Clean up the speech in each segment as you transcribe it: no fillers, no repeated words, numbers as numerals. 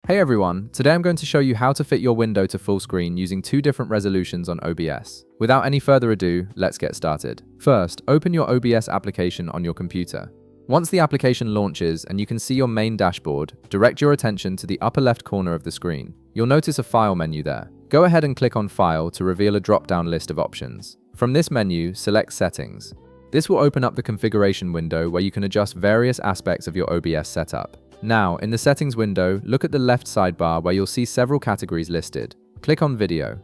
Hey everyone, today I'm going to show you how to fit your window to full screen using two different resolutions on OBS. Without any further ado, let's get started. First, open your OBS application on your computer. Once the application launches and you can see your main dashboard, direct your attention to the upper left corner of the screen. You'll notice a File menu there. Go ahead and click on File to reveal a drop-down list of options. From this menu, select Settings. This will open up the configuration window where you can adjust various aspects of your OBS setup. Now, in the Settings window, look at the left sidebar where you'll see several categories listed. Click on Video.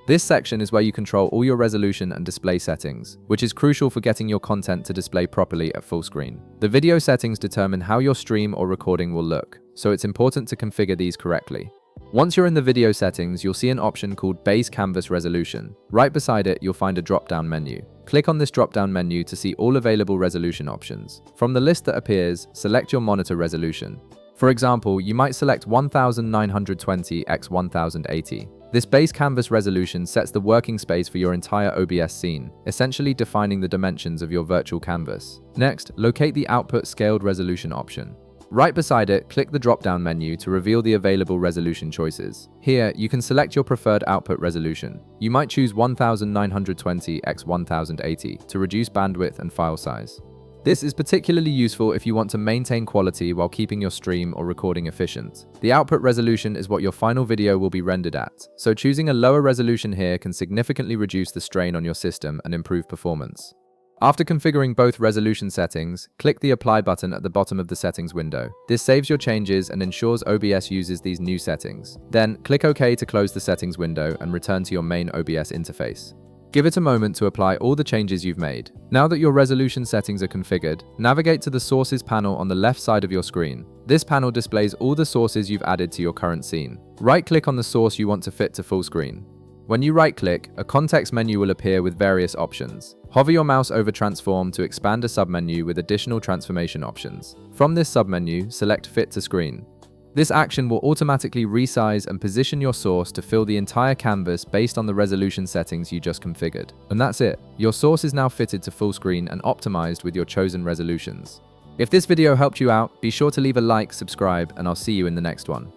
This section is where you control all your resolution and display settings, which is crucial for getting your content to display properly at full screen. The video settings determine how your stream or recording will look, so it's important to configure these correctly. Once you're in the video settings, you'll see an option called Base Canvas Resolution. Right beside it, you'll find a drop-down menu. Click on this drop-down menu to see all available resolution options. From the list that appears, select your monitor resolution. For example, you might select 1920 x 1080. This base canvas resolution sets the working space for your entire OBS scene, essentially defining the dimensions of your virtual canvas. Next, locate the Output Scaled Resolution option. Right beside it, click the drop-down menu to reveal the available resolution choices. Here, you can select your preferred output resolution. You might choose 1920 x 1080 to reduce bandwidth and file size. This is particularly useful if you want to maintain quality while keeping your stream or recording efficient. The output resolution is what your final video will be rendered at, so choosing a lower resolution here can significantly reduce the strain on your system and improve performance. After configuring both resolution settings, click the Apply button at the bottom of the settings window. This saves your changes and ensures OBS uses these new settings. Then, click OK to close the settings window and return to your main OBS interface. Give it a moment to apply all the changes you've made. Now that your resolution settings are configured, navigate to the Sources panel on the left side of your screen. This panel displays all the sources you've added to your current scene. Right-click on the source you want to fit to full screen. When you right-click, a context menu will appear with various options. Hover your mouse over Transform to expand a submenu with additional transformation options. From this submenu, select Fit to Screen. This action will automatically resize and position your source to fill the entire canvas based on the resolution settings you just configured. And that's it. Your source is now fitted to full screen and optimized with your chosen resolutions. If this video helped you out, be sure to leave a like, subscribe, and I'll see you in the next one.